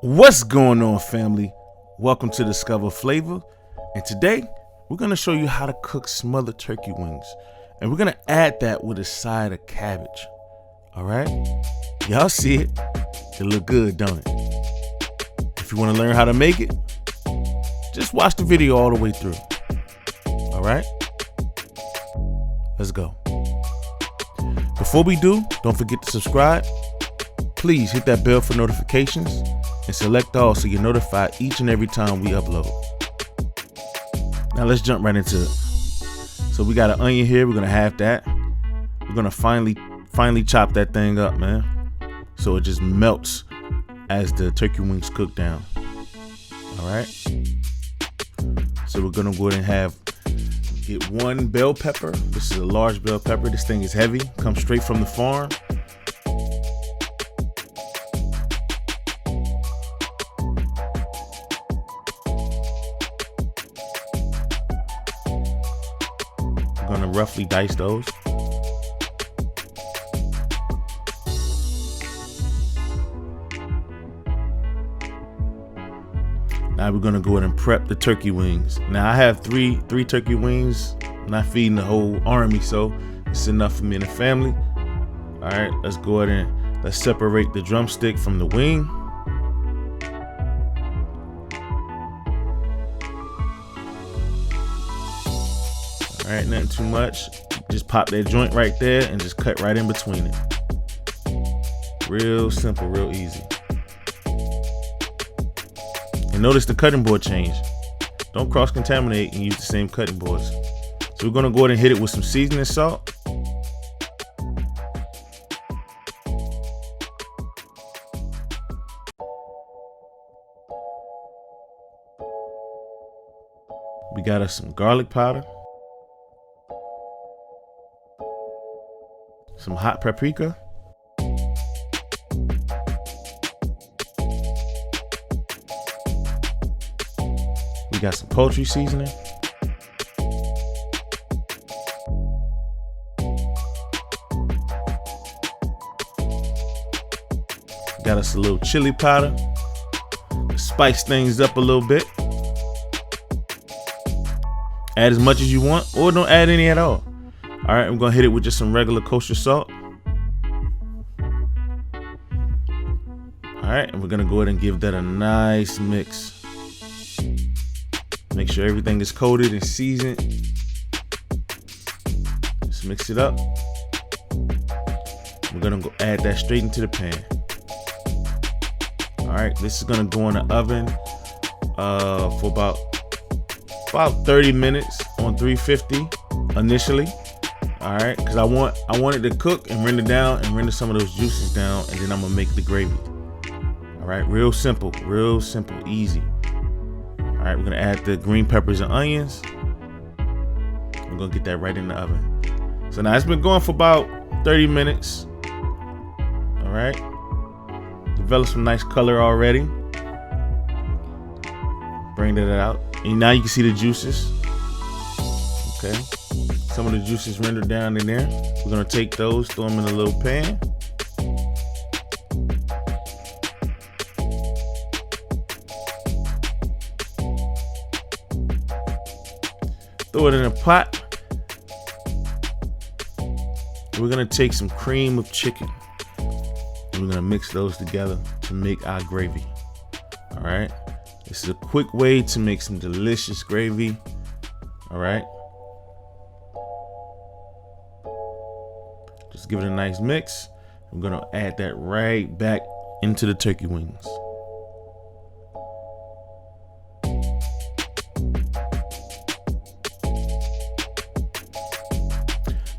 What's going on, family? Welcome to Discover Flavor, and today we're going to show you how to cook smothered turkey wings, and we're going to add that with a side of cabbage. All right, y'all see it? It look good, don't it? If you want to learn how to make it, just watch the video all the way through. All right, let's go. Before we do, don't forget to subscribe. Please hit that bell for notifications and select all so you're notified each and every time we upload. Now let's jump right into it. So we got an onion here. We're gonna have that. We're gonna finely chop that thing up, man, so it just melts as the turkey wings cook down. All right. So we're gonna go ahead and get one bell pepper. This is a large bell pepper. This thing is heavy. Comes straight from the farm. I'm gonna roughly dice those. Now we're gonna go ahead and prep the turkey wings. Now I have three turkey wings. I'm not feeding the whole army, so it's enough for me and the family. All right, let's go ahead and let's separate the drumstick from the wing. All right, nothing too much. Just pop that joint right there and just cut right in between it. Real simple, real easy. And notice the cutting board change. Don't cross-contaminate and use the same cutting boards. So we're gonna go ahead and hit it with some seasoning salt. We got us some garlic powder. Some hot paprika. We got some poultry seasoning. Got us a little chili powder to spice things up a little bit. Add as much as you want, or don't add any at all. All right, I'm gonna hit it with just some regular kosher salt. All right, and we're gonna go ahead and give that a nice mix. Make sure everything is coated and seasoned. Just mix it up. We're gonna go add that straight into the pan. All right, this is gonna go in the oven for about 30 minutes on 350 initially. All right, because I want it to cook and render down and render some of those juices down, and then I'm gonna make the gravy. All right, real simple, easy. All right, we're gonna add the green peppers and onions. We're gonna get that right in the oven. So now it's been going for about 30 minutes. All right, developed some nice color already. Bring that out, and now you can see the juices. Okay. Some of the juices rendered down in there. We're gonna take those, throw them in a little pan. Throw it in a pot. We're gonna take some cream of chicken and we're gonna mix those together to make our gravy. All right. This is a quick way to make some delicious gravy. All right. Just give it a nice mix. I'm gonna add that right back into the turkey wings.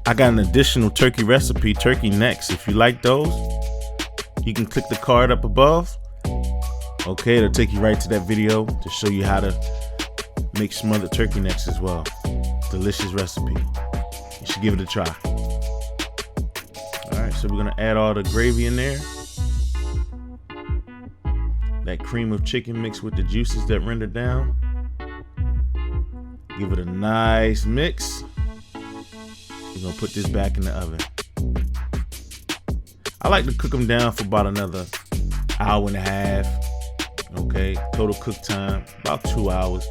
I got an additional turkey recipe, turkey necks. If you like those, you can click the card up above. Okay, it'll take you right to that video to show you how to make smothered turkey necks as well. Delicious recipe. You should give it a try. All right, so we're gonna add all the gravy in there. That cream of chicken mixed with the juices that render down. Give it a nice mix. We're gonna put this back in the oven. I like to cook them down for about another hour and a half, Okay, total cook time about 2 hours.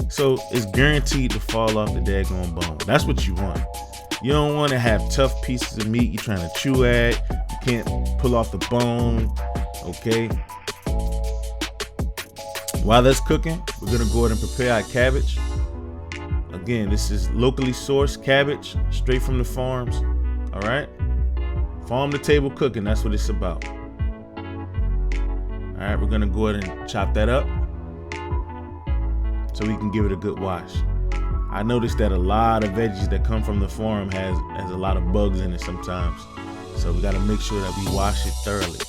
So it's guaranteed to fall off the daggone bone. That's what you want. You don't want to have tough pieces of meat you're trying to chew at. You can't pull off the bone. Okay. While that's cooking, we're gonna go ahead and prepare our cabbage. Again, this is locally sourced cabbage, straight from the farms. All right. Farm to table cooking. That's what it's about. All right, we're gonna go ahead and chop that up so we can give it a good wash. I noticed that a lot of veggies that come from the farm has a lot of bugs in it sometimes. So we gotta make sure that we wash it thoroughly.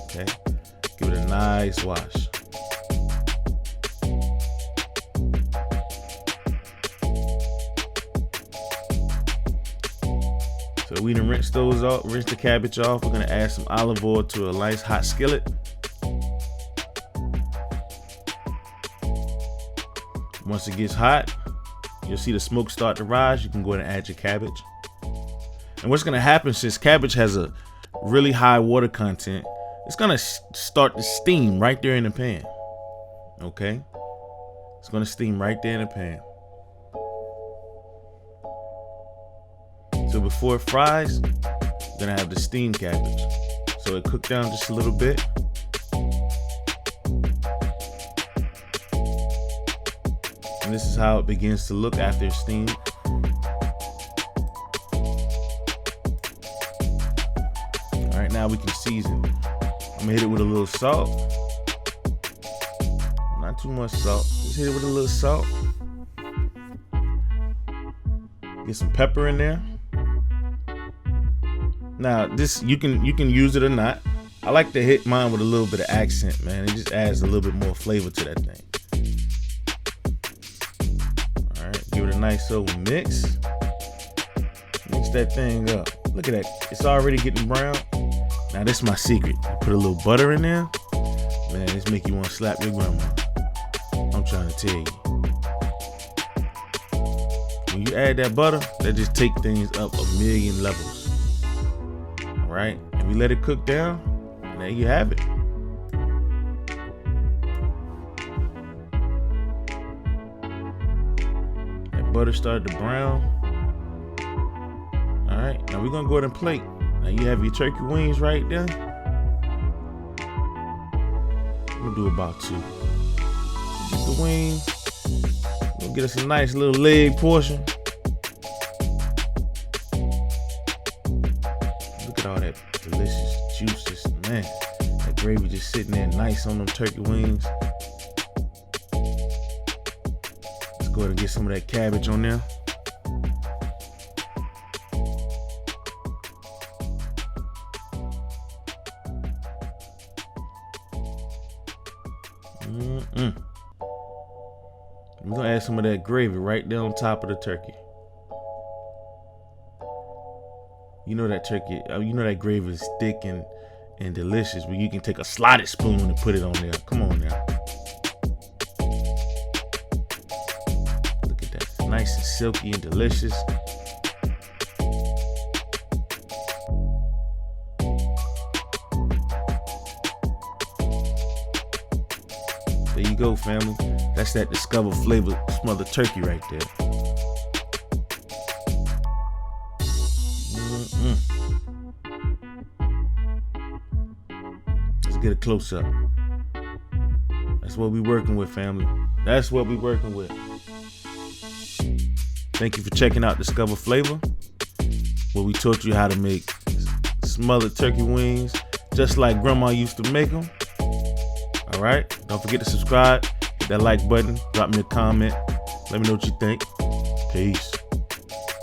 Okay, give it a nice wash. So we done rinse those off, rinse the cabbage off. We're gonna add some olive oil to a nice hot skillet. Once it gets hot, you'll see the smoke start to rise. You can go ahead and add your cabbage. And what's gonna happen, since cabbage has a really high water content, it's gonna start to steam right there in the pan. Okay? It's gonna steam right there in the pan. So before it fries, we're gonna have the steamed cabbage. So it cooked down just a little bit. And this is how it begins to look after it's steamed. All right, now we can season. I'm gonna hit it with a little salt. Not too much salt. Just hit it with a little salt. Get some pepper in there. Now this, you can use it or not. I like to hit mine with a little bit of accent, man. It just adds a little bit more flavor to that thing. All right, give it a nice old mix. Mix that thing up. Look at that, it's already getting brown. Now this is my secret. You put a little butter in there, man. This make you want to slap your grandma. I'm trying to tell you. When you add that butter, that just take things up a million levels. All right, and we let it cook down, and there you have it. That butter started to brown. All right, now we're gonna go ahead and plate. Now you have your turkey wings right there. We'll do about 2. Get the wing. We'll get us a nice little leg portion. Look at all that delicious juices, man. That gravy just sitting there nice on them turkey wings. Let's go ahead and get some of that cabbage on there. We're gonna add some of that gravy right there on top of the turkey. You know that turkey, you know that gravy is thick and delicious, but you can take a slotted spoon and put it on there. Come on now. Look at that, nice and silky and delicious. There you go, family. That's that Discover flavor smothered turkey right there. Let's get a close up. That's what we working with, family. That's what we working with. Thank you for checking out Discover Flavor, where we taught you how to make smothered turkey wings just like grandma used to make them. All right, don't forget to subscribe, hit that like button, drop me a comment, let me know what you think. Peace.